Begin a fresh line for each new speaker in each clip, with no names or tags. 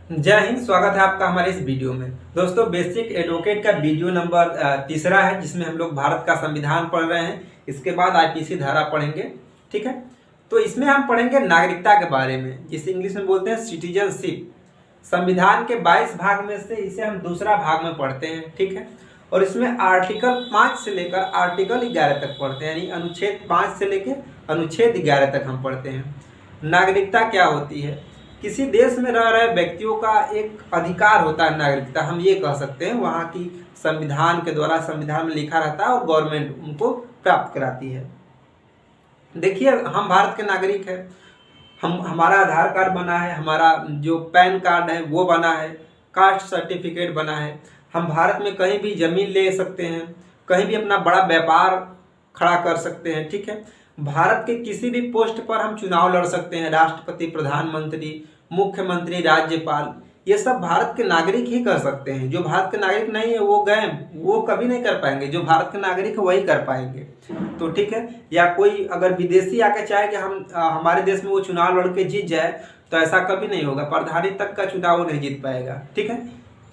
जय हिंद। स्वागत है आपका हमारे इस वीडियो में। दोस्तों, बेसिक एडवोकेट का वीडियो नंबर तीसरा है, जिसमें हम लोग भारत का संविधान पढ़ रहे हैं। इसके बाद आईपीसी धारा पढ़ेंगे। ठीक है, तो इसमें हम पढ़ेंगे नागरिकता के बारे में, जिसे इंग्लिश में बोलते हैं सिटीजनशिप। संविधान के 22 भाग में से इसे हम दूसरा भाग में पढ़ते हैं। ठीक है, और इसमें आर्टिकल 5 से लेकर आर्टिकल 11 तक पढ़ते हैं, यानी अनुच्छेद 5 से लेकर अनुच्छेद 11 तक हम पढ़ते हैं। नागरिकता क्या होती है? किसी देश में रह रहे व्यक्तियों का एक अधिकार होता है नागरिकता, हम ये कह सकते हैं। वहाँ की संविधान के द्वारा, संविधान में लिखा रहता है और गवर्नमेंट उनको प्राप्त कराती है। देखिए, हम भारत के नागरिक हैं। हमारा आधार कार्ड बना है, हमारा जो पैन कार्ड है वो बना है, कास्ट सर्टिफिकेट बना है। हम भारत में कहीं भी ज़मीन ले सकते हैं, कहीं भी अपना बड़ा व्यापार खड़ा कर सकते हैं। ठीक है, भारत के किसी भी पोस्ट पर हम चुनाव लड़ सकते हैं। राष्ट्रपति, प्रधानमंत्री, मुख्यमंत्री, राज्यपाल, ये सब भारत के नागरिक ही कर सकते हैं। जो भारत के नागरिक नहीं है वो कभी नहीं कर पाएंगे। जो भारत के नागरिक है वही कर पाएंगे। तो ठीक है, या कोई अगर विदेशी आके चाहे कि हमारे देश में वो चुनाव लड़ के जीत जाए, तो ऐसा कभी नहीं होगा। प्रधानी तक का चुनाव नहीं जीत पाएगा। ठीक है,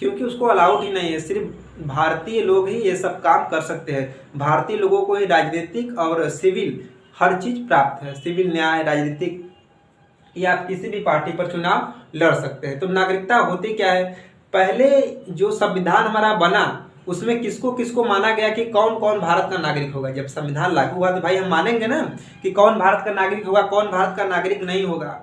क्योंकि उसको अलाउड ही नहीं है। सिर्फ भारतीय लोग ही ये सब काम कर सकते हैं। भारतीय लोगों को ही राजनीतिक और सिविल हर चीज प्राप्त है। सिविल न्याय, राजनीतिक, या आप किसी भी पार्टी पर चुनाव लड़ सकते हैं। तो नागरिकता होती क्या है? पहले जो संविधान हमारा बना, उसमें किसको किसको माना गया कि कौन कौन भारत का नागरिक होगा। जब संविधान लागू हुआ तो भाई हम मानेंगे ना कि कौन भारत का नागरिक होगा, कौन भारत का नागरिक नहीं होगा।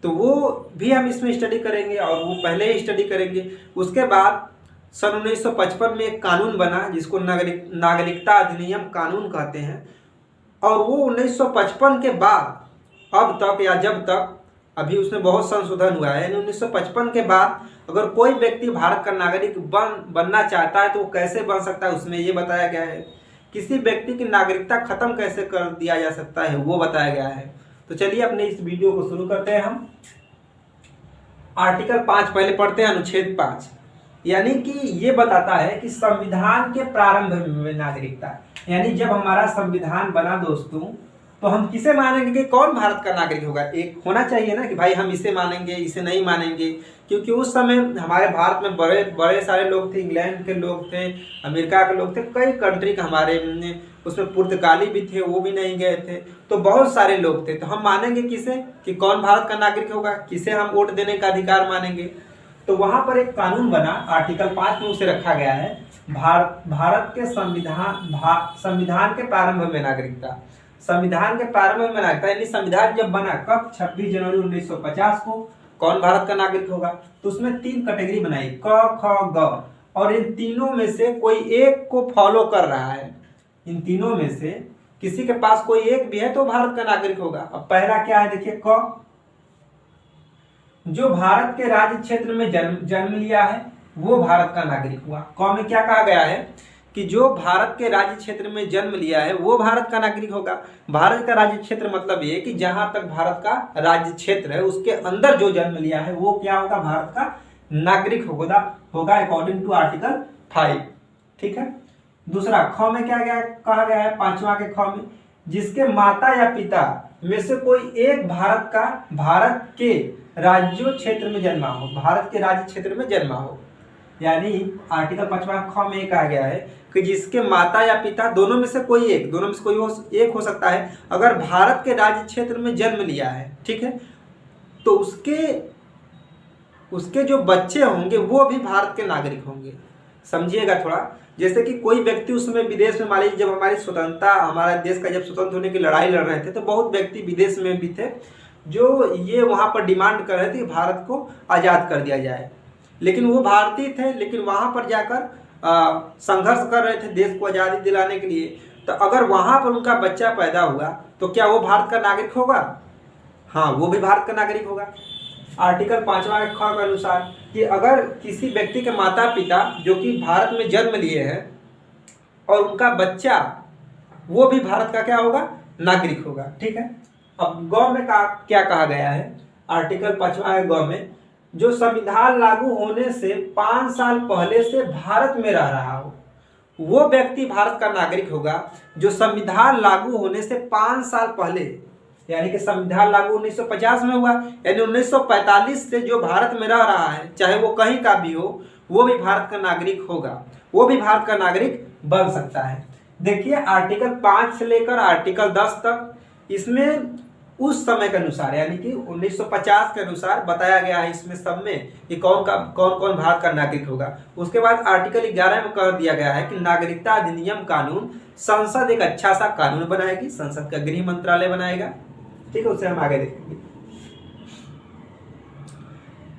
तो वो भी हम इसमें स्टडी करेंगे, और वो पहले ही स्टडी करेंगे। उसके बाद सन 1955 में एक कानून बना, जिसको नागरिकता अधिनियम कानून कहते हैं। और वो 1955 के बाद अब तक, या जब तक, अभी उसमें बहुत संशोधन हुआ है। यानी 1955 के बाद अगर कोई व्यक्ति भारत का नागरिक बनना चाहता है तो वो कैसे बन सकता है, उसमें ये बताया गया है। किसी व्यक्ति की नागरिकता खत्म कैसे कर दिया जा सकता है, वो बताया गया है। तो चलिए अपने इस वीडियो को शुरू करते हैं। हम आर्टिकल 5 पहले पढ़ते हैं, अनुच्छेद 5, यानी कि ये बताता है कि संविधान के प्रारंभ में नागरिकता, यानी जब हमारा संविधान बना दोस्तों, तो हम किसे मानेंगे कि कौन भारत का नागरिक होगा? एक होना चाहिए ना कि भाई हम इसे मानेंगे, इसे नहीं मानेंगे। क्योंकि उस समय हमारे भारत में बड़े बड़े सारे लोग थे। इंग्लैंड के लोग थे, अमेरिका के लोग थे, कई कंट्री के हमारे उसमें पुर्तगाली भी थे, वो भी नहीं गए थे। तो बहुत सारे लोग थे। तो हम मानेंगे किसे कि कौन भारत का नागरिक होगा, किसे हम वोट देने का अधिकार मानेंगे। तो वहां पर एक कानून बना, आर्टिकल 5 में उसे रखा गया है, भारत के संविधान के प्रारंभ में नागरिकता। संविधान के प्रारंभ में नागरिकता यानी संविधान जब बना, कब? 26 जनवरी 1950 को। कौन भारत का नागरिक होगा? तो उसमें 3 कैटेगरी बनाई, क, ख, ग, और इन तीनों में से कोई एक को फॉलो कर रहा है। इन तीनों में से किसी के पास कोई एक भी है तो भारत का नागरिक होगा। अब पहला क्या है, देखिए, क, जो भारत के राज्य क्षेत्र में जन्म लिया है वो भारत का नागरिक हुआ। क में क्या कहा गया है कि जो भारत के राज्य क्षेत्र में जन्म लिया है वो भारत का नागरिक होगा। भारत का राज्य क्षेत्र मतलब ये कि जहां तक भारत का राज्य क्षेत्र है उसके अंदर जो जन्म लिया है वो क्या होगा? भारत का नागरिक होगा अकॉर्डिंग टू आर्टिकल 5। ठीक है। दूसरा, ख में क्या कहा गया है? 5वां के ख में, जिसके माता या पिता में से कोई एक भारत के राज्य क्षेत्र में जन्मा हो, भारत के राज्य क्षेत्र में जन्मा हो। यानी आर्टिकल 5वां ख में कहा गया है कि जिसके माता या पिता दोनों में से कोई एक, दोनों में से कोई एक हो सकता है, अगर भारत के राज्य क्षेत्र में जन्म लिया है, ठीक है, तो उसके जो बच्चे होंगे वो भी भारत के नागरिक होंगे। समझिएगा थोड़ा। जैसे कि कोई व्यक्ति उस समय विदेश में, मान लीजिए जब हमारी स्वतंत्रता, हमारा देश का जब स्वतंत्र होने की लड़ाई लड़ रहे थे, तो बहुत व्यक्ति विदेश में भी थे जो ये वहाँ पर डिमांड कर रहे थे कि भारत को आज़ाद कर दिया जाए। लेकिन वो भारतीय थे, लेकिन वहाँ पर जाकर संघर्ष कर रहे थे देश को आज़ादी दिलाने के लिए। तो अगर वहाँ पर उनका बच्चा पैदा हुआ तो क्या वो भारत का नागरिक होगा? हाँ, वो भी भारत का नागरिक होगा। आर्टिकल 5वां ख के अनुसार कि अगर किसी व्यक्ति के माता पिता जो कि भारत में जन्म लिए हैं और उनका बच्चा, वो भी भारत का क्या होगा? नागरिक होगा। ठीक है। अब गौ में क्या कहा गया है? आर्टिकल 5वां गौ में, जो संविधान लागू होने से 5 साल पहले से भारत में रह रहा हो वो व्यक्ति भारत का नागरिक होगा। जो संविधान लागू होने से 5 साल पहले यानी कि संविधान लागू 1950 में हुआ, यानी 1945 से जो भारत में रह रहा है, चाहे वो कहीं का भी हो, वो भी भारत का नागरिक होगा, वो भी भारत का नागरिक बन सकता है। देखिए आर्टिकल 5 से लेकर आर्टिकल 10 तक, इसमें उस समय के अनुसार यानी कि 1950 के अनुसार बताया गया है इसमें सब में कि कौन कौन भारत का नागरिक होगा। उसके बाद आर्टिकल 11 में कह दिया गया है कि नागरिकता अधिनियम कानून संसद एक अच्छा सा कानून बनाएगी, संसद का गृह मंत्रालय बनाएगा, ठीक है, उसे हम आगे देखेंगे।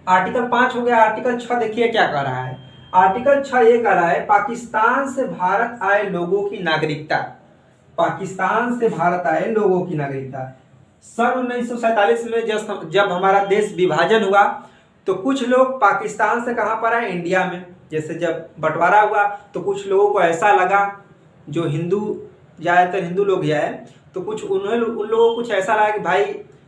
आर्टिकल 5 हो गया। आर्टिकल 6 देखिए क्या कह रहा है। आर्टिकल 6 ये कह रहा है पाकिस्तान से भारत आए लोगों की नागरिकता, पाकिस्तान से भारत आए लोगों की नागरिकता। सन 1947 में जब हमारा देश विभाजन हुआ तो कुछ लोग पाकिस्तान से कहां पर आए, इंडिया में। जैसे जब बंटवारा हुआ तो कुछ लोगों को ऐसा लगा, जो हिंदू ज़्यादातर हिंदू लोग ही आए, तो कुछ उन लोगों को कुछ ऐसा लगा कि भाई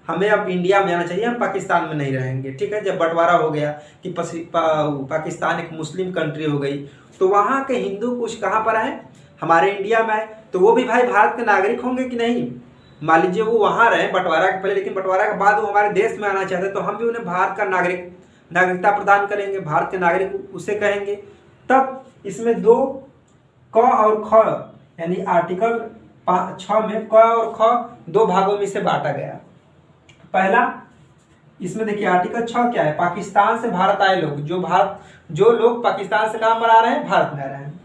हमें अब इंडिया में आना चाहिए, हम पाकिस्तान में नहीं रहेंगे, ठीक है। जब बंटवारा हो गया कि पाकिस्तान एक मुस्लिम कंट्री हो गई, तो वहाँ के हिंदू कुछ कहाँ पर आए, हमारे इंडिया में आए, तो वो भी भाई भारत के नागरिक होंगे कि नहीं। मान लीजिए वो वहाँ रहे बंटवारा के पहले, लेकिन बंटवारा के बाद वो हमारे देश में आना चाहते, तो हम भी उन्हें भारत का नागरिकता प्रदान करेंगे, भारत के नागरिक उसे कहेंगे। तब इसमें दो क और ख यानी आर्टिकल 6 में क और ख दो भागों में से बांटा गया। पहला इसमें देखिए आर्टिकल 6 क्या है, पाकिस्तान से भारत आए लोग, जो लोग पाकिस्तान से कहाँ पर आ रहे हैं, भारत में आ रहे हैं।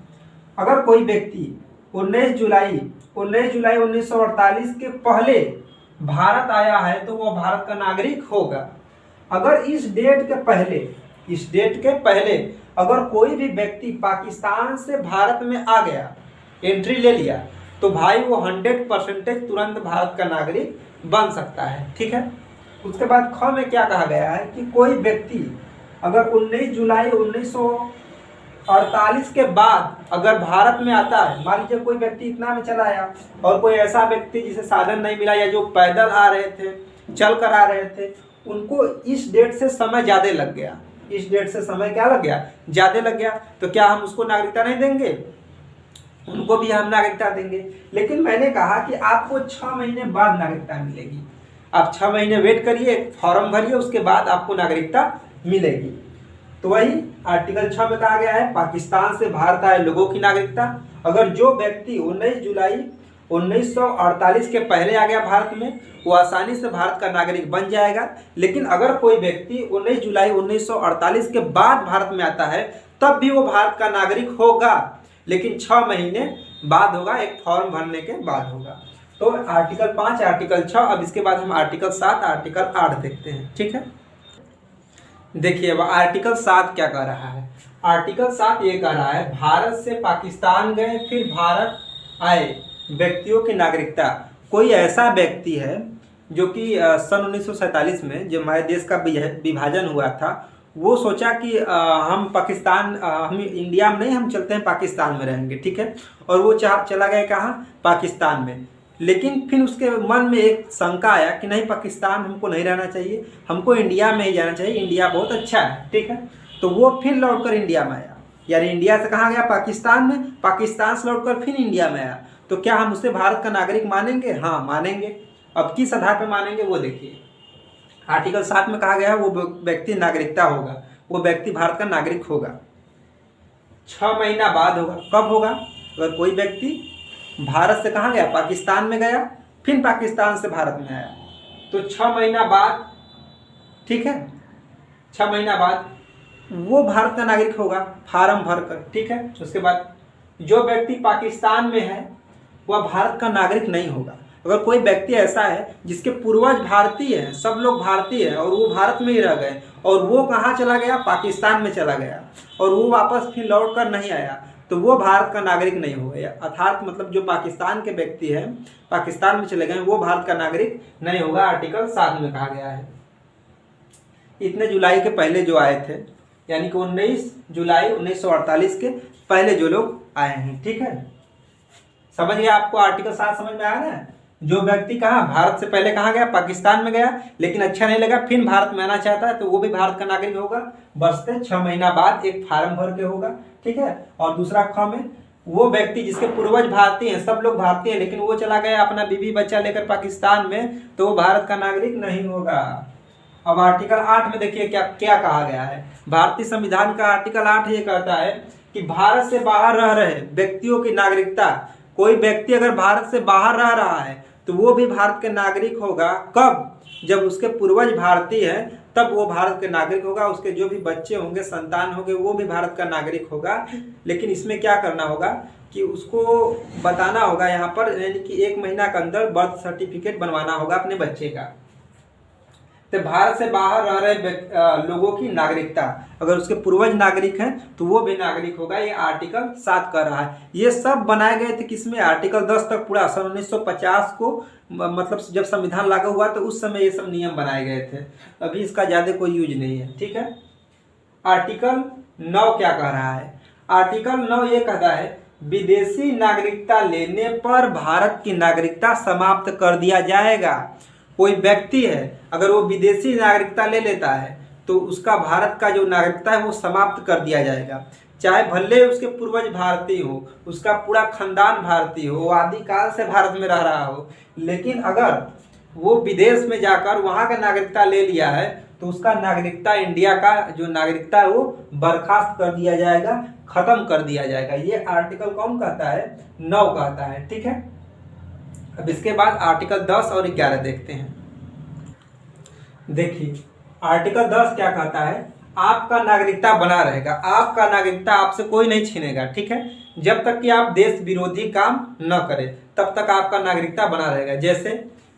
अगर कोई व्यक्ति 19 जुलाई 1948 के पहले भारत आया है तो वो भारत का नागरिक होगा। अगर इस डेट के पहले अगर कोई भी व्यक्ति पाकिस्तान से भारत में आ गया, एंट्री ले लिया, तो भाई वो 100% तुरंत भारत का नागरिक बन सकता है, ठीक है। उसके बाद ख में क्या कहा गया है कि कोई व्यक्ति अगर 19 जुलाई 1948 के बाद अगर भारत में आता है, मान लीजिए कोई व्यक्ति इतना में चला आया और कोई ऐसा व्यक्ति जिसे साधन नहीं मिला या जो पैदल आ रहे थे, चल कर आ रहे थे, उनको इस डेट से समय ज़्यादा लग गया, इस डेट से समय क्या लग गया, ज़्यादा लग गया, तो क्या हम उसको नागरिकता नहीं देंगे, उनको भी हम नागरिकता देंगे। लेकिन मैंने कहा कि आपको 6 महीने बाद नागरिकता मिलेगी, आप 6 महीने वेट करिए, फॉर्म भरिए, उसके बाद आपको नागरिकता मिलेगी। तो वही आर्टिकल 6 में कहा गया है पाकिस्तान से भारत आए लोगों की नागरिकता। अगर जो व्यक्ति 19 जुलाई 1948 के पहले आ गया भारत में, वो आसानी से भारत का नागरिक बन जाएगा। लेकिन अगर कोई व्यक्ति 19 जुलाई 1948 के बाद भारत में आता है, तब भी वो भारत का नागरिक होगा, लेकिन 6 महीने बाद होगा, एक फॉर्म भरने के बाद होगा। तो आर्टिकल 5, आर्टिकल 6। अब इसके बाद हम आर्टिकल 7, आर्टिकल 8 देखते हैं, ठीक है। देखिए अब आर्टिकल 7 क्या कह रहा है। आर्टिकल 7 ये कह रहा है भारत से पाकिस्तान गए फिर भारत आए व्यक्तियों की नागरिकता। कोई ऐसा व्यक्ति है जो कि सन 1947 में जब हमारे देश का विभाजन हुआ था, वो सोचा कि हम इंडिया में नहीं, हम चलते हैं पाकिस्तान में रहेंगे, ठीक है। और वो चला गया कहाँ, पाकिस्तान में। लेकिन फिर उसके मन में एक शंका आया कि नहीं, पाकिस्तान हमको नहीं रहना चाहिए, हमको इंडिया में ही जाना चाहिए, इंडिया बहुत अच्छा है, ठीक है। तो वो फिर लौटकर इंडिया में आया, यानी इंडिया से कहाँ गया, पाकिस्तान में, पाकिस्तान से लौटकर फिर इंडिया में आया। तो क्या हम उसे भारत का नागरिक मानेंगे? हाँ मानेंगे। अब किस आधार पर मानेंगे वो देखिए। आर्टिकल 7 में कहा गया है वो व्यक्ति नागरिकता होगा, वो व्यक्ति भारत का नागरिक होगा, 6 महीना बाद होगा। कब होगा? अगर कोई व्यक्ति भारत से कहाँ गया, पाकिस्तान में गया, फिर पाकिस्तान से भारत में आया, तो 6 महीना बाद, ठीक है, 6 महीना बाद वो भारत का नागरिक होगा, फार्म भरकर, ठीक है। उसके बाद जो व्यक्ति पाकिस्तान में है वह भारत का नागरिक नहीं होगा। अगर कोई व्यक्ति ऐसा है जिसके पूर्वज भारतीय हैं, सब लोग भारतीय हैं और वो भारत में ही रह गए और वो कहाँ चला गया, पाकिस्तान में चला गया और वो वापस फिर लौट कर नहीं आया, तो वो भारत का नागरिक नहीं होगा। अर्थात मतलब जो पाकिस्तान के व्यक्ति हैं, पाकिस्तान में चले गए, वो भारत का नागरिक नहीं होगा, आर्टिकल 7 में कहा गया है। इतने जुलाई के पहले जो आए थे, यानी कि 19 जुलाई 1948 के पहले जो लोग आए हैं, ठीक है। समझ गया आपको? आर्टिकल 7 समझ में आया ना। जो व्यक्ति कहाँ, भारत से पहले कहाँ गया, पाकिस्तान में गया, लेकिन अच्छा नहीं लगा, फिर भारत में आना चाहता है, तो वो भी भारत का नागरिक होगा, बरसते 6 महीना बाद एक फार्म भर के होगा, ठीक है। और दूसरा ख में वो व्यक्ति जिसके पूर्वज भारतीय हैं, सब लोग भारतीय हैं, लेकिन वो चला गया अपना बीवी बच्चा लेकर पाकिस्तान में, तो वो भारत का नागरिक नहीं होगा। अब आर्टिकल 8 में देखिए क्या क्या कहा गया है। भारतीय संविधान का आर्टिकल 8 ये कहता है कि भारत से बाहर रह रहे व्यक्तियों की नागरिकता, कोई व्यक्ति अगर भारत से बाहर रह रहा है तो वो भी भारत के नागरिक होगा। कब? जब उसके पूर्वज भारतीय हैं तब वो भारत के नागरिक होगा। उसके जो भी बच्चे होंगे, संतान होंगे, वो भी भारत का नागरिक होगा। लेकिन इसमें क्या करना होगा कि उसको बताना होगा यहाँ पर, यानी कि 1 महीना के अंदर बर्थ सर्टिफिकेट बनवाना होगा अपने बच्चे का। तो भारत से बाहर रह रहे लोगों की नागरिकता, अगर उसके पूर्वज नागरिक हैं तो वो भी नागरिक होगा। ये आर्टिकल 7 कर रहा है। ये सब बनाए गए थे किसमें? आर्टिकल 10 तक पूरा सन 1950 को, मतलब जब संविधान लागू हुआ तो उस समय ये सब नियम बनाए गए थे। अभी इसका ज़्यादा कोई यूज नहीं है, ठीक है। आर्टिकल 9 क्या कह रहा है? आर्टिकल 9 ये कहता है विदेशी नागरिकता लेने पर भारत की नागरिकता समाप्त कर दिया जाएगा। कोई व्यक्ति है, अगर वो विदेशी नागरिकता ले लेता है तो उसका भारत का जो नागरिकता है वो समाप्त कर दिया जाएगा। चाहे भले उसके पूर्वज भारतीय हो, उसका पूरा खानदान भारतीय हो, वो आदिकाल से भारत में रह रहा हो, लेकिन अगर वो विदेश में जाकर वहाँ का नागरिकता ले लिया है तो उसका नागरिकता, इंडिया का जो नागरिकता है वो बर्खास्त कर दिया जाएगा, खत्म कर दिया जाएगा। ये आर्टिकल कौन कहता है? 9 कहता है, ठीक है। अब इसके बाद आर्टिकल 10 और 11 देखते हैं। देखिए आर्टिकल 10 क्या कहता है? आपका नागरिकता बना रहेगा, आपका नागरिकता आपसे कोई नहीं छीनेगा, ठीक है। जब तक कि आप देश विरोधी काम न करें तब तक आपका नागरिकता बना रहेगा। जैसे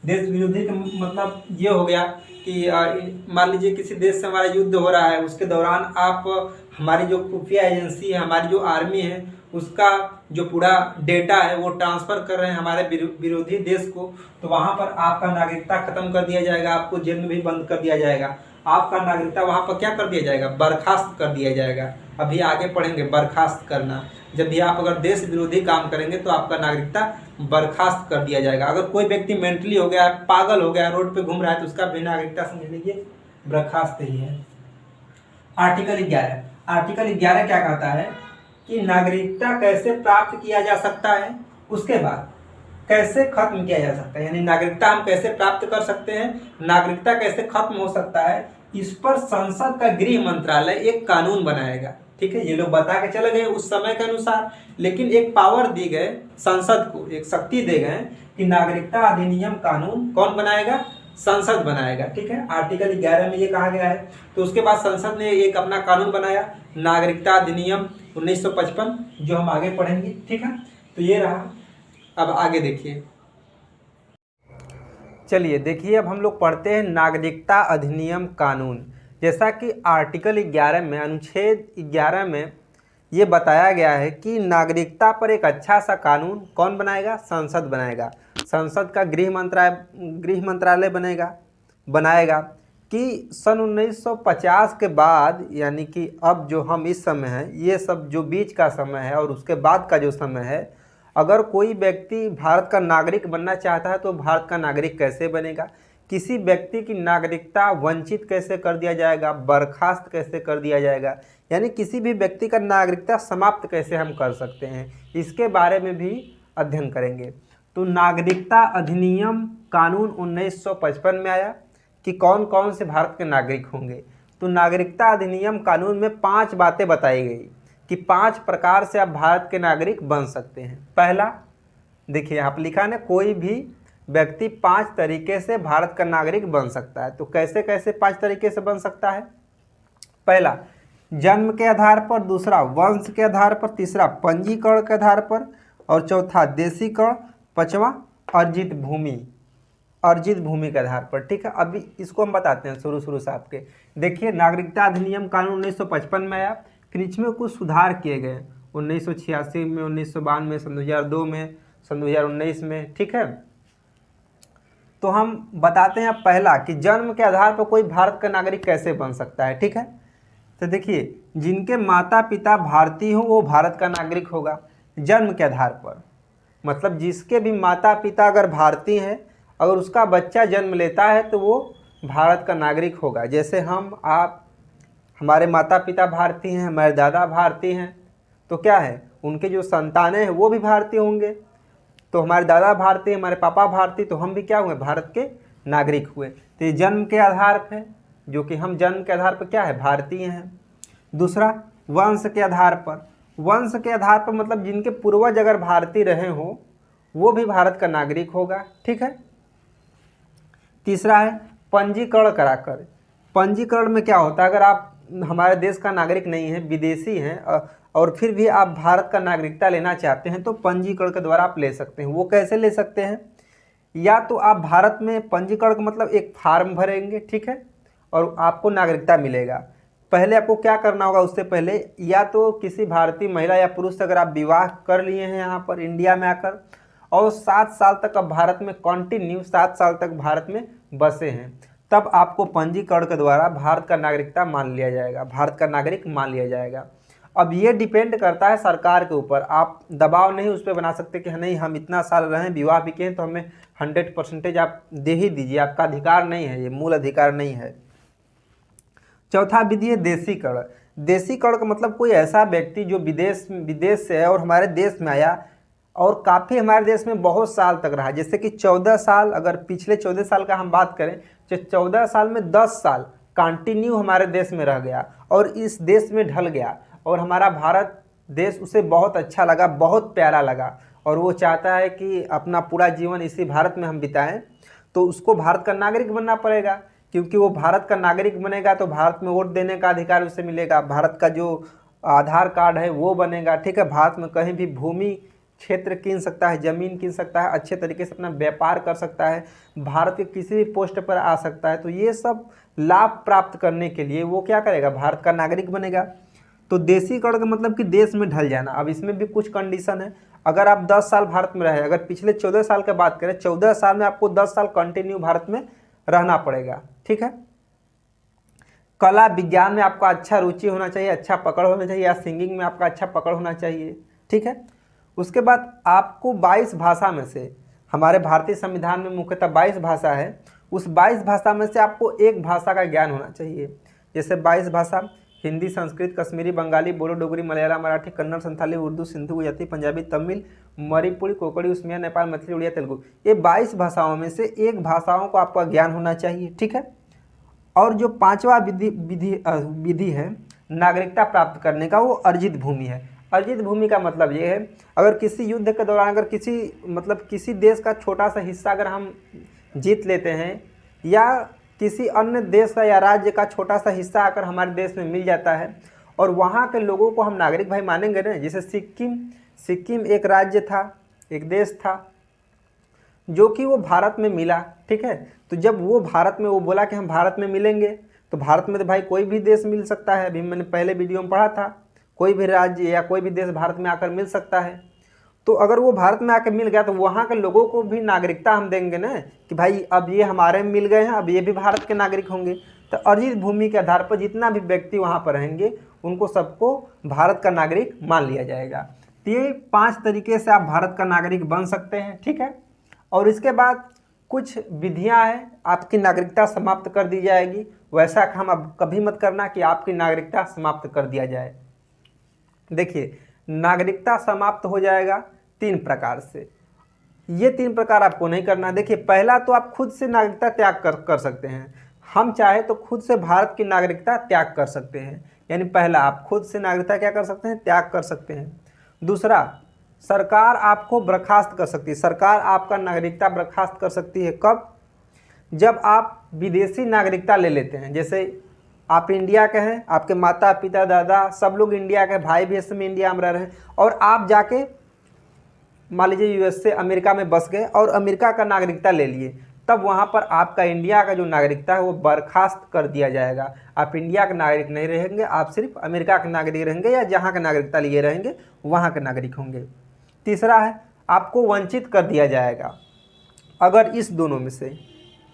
देश विरोधी का मतलब ये हो गया कि मान लीजिए किसी देश से हमारा युद्ध हो रहा है, उसके दौरान आप हमारी जो खुफिया एजेंसी है, हमारी जो आर्मी है, उसका जो पूरा डेटा है वो ट्रांसफ़र कर रहे हैं हमारे विरोधी देश को, तो वहाँ पर आपका नागरिकता खत्म कर दिया जाएगा, आपको जेल में भी बंद कर दिया जाएगा, आपका नागरिकता वहाँ पर क्या कर दिया जाएगा? बर्खास्त कर दिया जाएगा। अभी आगे पढ़ेंगे बर्खास्त करना। जब भी आप अगर देश विरोधी काम करेंगे तो आपका नागरिकता बर्खास्त कर दिया जाएगा। अगर कोई व्यक्ति मेंटली हो गया, पागल हो गया, रोड पे घूम रहा है तो उसका भी नागरिकता समझ लीजिए बर्खास्त ही है। आर्टिकल 11, आर्टिकल 11 क्या कहता है कि नागरिकता कैसे प्राप्त किया जा सकता है, उसके बाद कैसे खत्म किया जा सकता है, यानी नागरिकता हम कैसे प्राप्त कर सकते हैं, नागरिकता कैसे खत्म हो सकता है, इस पर संसद का गृह मंत्रालय एक कानून बनाएगा, ठीक है। ये लोग बता के चले गए उस समय के अनुसार, लेकिन एक पावर दी गए संसद को, एक शक्ति दे गए कि नागरिकता अधिनियम कानून कौन बनाएगा? संसद बनाएगा, ठीक है। आर्टिकल 11 में ये कहा गया है। तो उसके बाद संसद ने एक अपना कानून बनाया, नागरिकता अधिनियम 1955, जो हम आगे पढ़ेंगे, ठीक है। तो ये रहा। अब आगे देखिए, चलिए देखिए, अब हम लोग पढ़ते हैं नागरिकता अधिनियम कानून। जैसा कि आर्टिकल 11 में, अनुच्छेद 11 में ये बताया गया है कि नागरिकता पर एक अच्छा सा कानून कौन बनाएगा? संसद बनाएगा। संसद का गृह मंत्रालय बनाएगा कि सन 1950 के बाद, यानी कि अब जो हम इस समय हैं, ये सब जो बीच का समय है और उसके बाद का जो समय है, अगर कोई व्यक्ति भारत का नागरिक बनना चाहता है तो भारत का नागरिक कैसे बनेगा, किसी व्यक्ति की नागरिकता वंचित कैसे कर दिया जाएगा, बर्खास्त कैसे कर दिया जाएगा, यानी किसी भी व्यक्ति का नागरिकता समाप्त कैसे हम कर सकते हैं, इसके बारे में भी अध्ययन करेंगे। तो नागरिकता अधिनियम कानून 1955 में आया कि कौन कौन से भारत के नागरिक होंगे। तो नागरिकता अधिनियम कानून में 5 बातें बताई गई कि 5 प्रकार से आप भारत के नागरिक बन सकते हैं। पहला, देखिए यहाँ पर लिखा है ना, कोई भी व्यक्ति 5 तरीके से भारत का नागरिक बन सकता है। तो कैसे कैसे 5 तरीके से बन सकता है? पहला, जन्म के आधार पर, दूसरा वंश के आधार पर, तीसरा पंजीकरण के आधार पर, और चौथा देशीकरण, पांचवा अर्जित भूमि के आधार पर, ठीक है। अभी इसको हम बताते हैं शुरू से आपके। देखिए, नागरिकता अधिनियम कानून 1955 में आया, फिर इसमें कुछ सुधार किए गए 1986 में, 1992, सन 2002 में, सन 2019 में, ठीक है। तो हम बताते हैं पहला कि जन्म के आधार पर कोई भारत का नागरिक कैसे बन सकता है, ठीक है। तो देखिए, जिनके माता पिता भारतीय हो वो भारत का नागरिक होगा जन्म के आधार पर। मतलब जिसके भी माता पिता अगर भारतीय हैं, अगर उसका बच्चा जन्म लेता है तो वो भारत का नागरिक होगा। जैसे हम, आप, हमारे माता पिता भारतीय हैं, हमारे दादा भारतीय हैं, तो क्या है, उनके जो संतानें हैं वो भी भारतीय होंगे। तो हमारे दादा भारतीय, हमारे पापा भारतीय, तो हम भी क्या हुए, भारत के नागरिक हुए। तो ये जन्म के आधार पर, जो कि हम जन्म के आधार पर क्या है, भारतीय हैं। दूसरा, वंश के आधार पर। वंश के आधार पर मतलब जिनके पूर्वज अगर भारतीय रहे हो वो भी भारत का नागरिक होगा, ठीक है। तीसरा है पंजीकरण कराकर। पंजीकरण में क्या होता है, अगर आप हमारे देश का नागरिक नहीं है, विदेशी हैं और फिर भी आप भारत का नागरिकता लेना चाहते हैं तो पंजीकरण के द्वारा आप ले सकते हैं। वो कैसे ले सकते हैं, या तो आप भारत में पंजीकरण का मतलब एक फार्म भरेंगे, ठीक है, और आपको नागरिकता मिलेगा। पहले आपको क्या करना होगा, उससे पहले या तो किसी भारतीय महिला या पुरुष से अगर आप विवाह कर लिए हैं यहाँ पर इंडिया में आकर और 7 साल तक अब भारत में कंटिन्यू 7 साल तक भारत में बसे हैं, तब आपको पंजीकरण के द्वारा भारत का नागरिकता मान लिया जाएगा, भारत का नागरिक मान लिया जाएगा। अब ये डिपेंड करता है सरकार के ऊपर, आप दबाव नहीं उस पर बना सकते कि नहीं हम इतना साल रहें, विवाह भी किए तो हमें 100% आप दे ही दीजिए, आपका अधिकार नहीं है, ये मूल अधिकार नहीं है। चौथा विधि है देशीकरण। देशीकरण का मतलब कोई ऐसा व्यक्ति जो विदेश से है और हमारे देश में आया और काफ़ी हमारे देश में बहुत साल तक रहा, जैसे कि 14 साल, अगर पिछले 14 साल का हम बात करें तो 14 साल में 10 साल कंटिन्यू हमारे देश में रह गया और इस देश में ढल गया और हमारा भारत देश उसे बहुत अच्छा लगा, बहुत प्यारा लगा और वो चाहता है कि अपना पूरा जीवन इसी भारत में हम बिताएं, तो उसको भारत का नागरिक बनना पड़ेगा। क्योंकि वो भारत का नागरिक बनेगा तो भारत में वोट देने का अधिकार उसे मिलेगा, भारत का जो आधार कार्ड है वो बनेगा, ठीक है। भारत में कहीं भी भूमि क्षेत्र कीन सकता है, ज़मीन कीन सकता है, अच्छे तरीके से अपना व्यापार कर सकता है, भारत के किसी भी पोस्ट पर आ सकता है। तो ये सब लाभ प्राप्त करने के लिए वो क्या करेगा, भारत का नागरिक बनेगा। तो देशीकरण का मतलब कि देश में ढल जाना। अब इसमें भी कुछ कंडीशन है, अगर आप 10 साल भारत में रहे, अगर पिछले 14 साल की बात करें, 14 साल में आपको 10 साल कंटिन्यू भारत में रहना पड़ेगा, ठीक है। कला विज्ञान में आपका अच्छा रुचि होना चाहिए, अच्छा पकड़ होना चाहिए, या सिंगिंग में आपका अच्छा पकड़ होना चाहिए, ठीक है। उसके बाद आपको 22 भाषा में से, हमारे भारतीय संविधान में मुख्यतः 22 भाषा है, उस 22 भाषा में से आपको एक भाषा का ज्ञान होना चाहिए। जैसे 22 भाषा हिंदी, संस्कृत, कश्मीरी, बंगाली, बोडो, डोगरी, मलयालम, मराठी, कन्नड़, संथाली, उर्दू, सिंधु, गुजराती, पंजाबी, तमिल, मणिपुरी, कोंकणी, उस्मिया, नेपाल, मैथिली, उड़िया, तेलुगु, ये 22 भाषाओं में से एक भाषाओं को आपका ज्ञान होना चाहिए, ठीक है। और जो 5वां विधि है नागरिकता प्राप्त करने का, वो अर्जित भूमि है। अर्जित भूमि का मतलब ये है, अगर किसी युद्ध के दौरान अगर किसी देश का छोटा सा हिस्सा अगर हम जीत लेते हैं, या किसी अन्य देश का या राज्य का छोटा सा हिस्सा अगर हमारे देश में मिल जाता है और वहाँ के लोगों को हम नागरिक भाई मानेंगे ना। जैसे सिक्किम एक राज्य था, एक देश था जो कि वो भारत में मिला, ठीक है। तो जब वो भारत में वो बोला कि हम भारत में मिलेंगे, तो भारत में तो भाई कोई भी देश मिल सकता है, अभी मैंने पहले वीडियो में पढ़ा था, कोई भी राज्य या कोई भी देश भारत में आकर मिल सकता है। तो अगर वो भारत में आकर मिल गया तो वहाँ के लोगों को भी नागरिकता हम देंगे ना, कि भाई अब ये हमारे में मिल गए हैं, अब ये भी भारत के नागरिक होंगे। तो अर्जित भूमि के आधार पर जितना भी व्यक्ति वहाँ पर रहेंगे उनको सबको भारत का नागरिक मान लिया जाएगा। तो ये 5 तरीके से आप भारत का नागरिक बन सकते हैं, ठीक है। और इसके बाद कुछ विधियाँ हैं, आपकी नागरिकता समाप्त कर दी जाएगी। वैसा काम अब कभी मत करना कि आपकी नागरिकता समाप्त कर दिया जाए। देखिए, नागरिकता समाप्त हो जाएगा 3 प्रकार से। ये 3 प्रकार आपको नहीं करना। देखिए, पहला तो आप खुद से नागरिकता त्याग कर सकते हैं। हम चाहे तो खुद से भारत की नागरिकता त्याग कर सकते हैं। यानी पहला, आप खुद से नागरिकता क्या कर सकते हैं, त्याग कर सकते हैं। दूसरा, सरकार आपको बर्खास्त कर सकती है। सरकार आपका नागरिकता बर्खास्त कर सकती है कब, जब आप विदेशी नागरिकता ले लेते हैं। जैसे आप इंडिया के हैं, आपके माता पिता दादा सब लोग इंडिया के, भाई भी इस समय इंडिया में रह रहे हैं, और आप जाके मान लीजिए यूएस से अमेरिका में बस गए और अमेरिका का नागरिकता ले लिए, तब वहाँ पर आपका इंडिया का जो नागरिकता है वो बर्खास्त कर दिया जाएगा। आप इंडिया के नागरिक नहीं रहेंगे, आप सिर्फ अमेरिका के नागरिक रहेंगे, या जहाँ का नागरिकता लिए रहेंगे वहाँ के नागरिक होंगे। तीसरा है, आपको वंचित कर दिया जाएगा अगर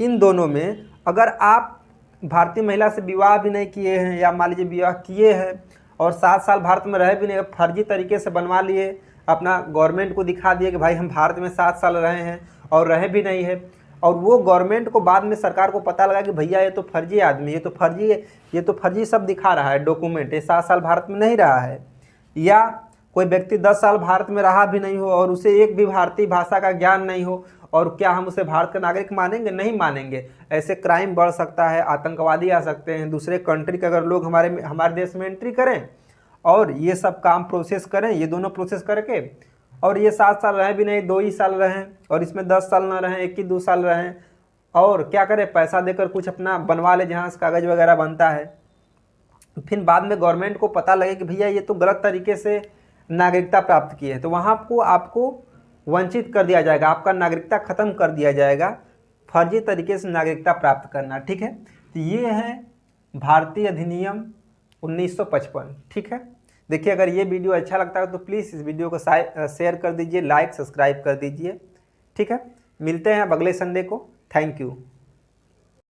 इन दोनों में अगर आप भारतीय महिला से विवाह भी नहीं किए हैं, या मान लीजिए विवाह किए हैं और 7 साल भारत में रहे भी नहीं, फर्जी तरीके से बनवा लिए, अपना गवर्नमेंट को दिखा दिए कि भाई हम भारत में 7 साल रहे हैं और रहे भी नहीं है, और वो गवर्नमेंट को बाद में सरकार को पता लगा कि भैया ये तो फर्जी आदमी, ये तो फर्जी सब दिखा रहा है डॉक्यूमेंट, ये 7 साल भारत में नहीं रहा है, या कोई व्यक्ति 10 साल भारत में रहा भी नहीं हो और उसे एक भी भारतीय भाषा का ज्ञान नहीं हो, और क्या हम उसे भारत का नागरिक मानेंगे? नहीं मानेंगे। ऐसे क्राइम बढ़ सकता है, आतंकवादी आ सकते हैं, दूसरे कंट्री के अगर लोग हमारे देश में एंट्री करें और ये सब काम प्रोसेस करें, ये दोनों प्रोसेस करके, और ये 7 साल रहें भी नहीं, 2 ही साल रहें, और इसमें 10 साल ना रहें, 1 ही 2 साल रहें, और क्या करें, पैसा देकर कुछ अपना बनवा ले जहाँ से कागज़ वगैरह बनता है, फिर बाद में गवर्नमेंट को पता लगे कि भैया ये तो गलत तरीके से नागरिकता प्राप्त की है, तो वहाँ आपको वंचित कर दिया जाएगा, आपका नागरिकता ख़त्म कर दिया जाएगा, फर्जी तरीके से नागरिकता प्राप्त करना। ठीक है, तो ये है भारतीय अधिनियम 1955। ठीक है, देखिए अगर ये वीडियो अच्छा लगता है तो प्लीज़ इस वीडियो को शेयर कर दीजिए, लाइक सब्सक्राइब कर दीजिए। ठीक है, मिलते हैं अब अगले संडे को। Thank you.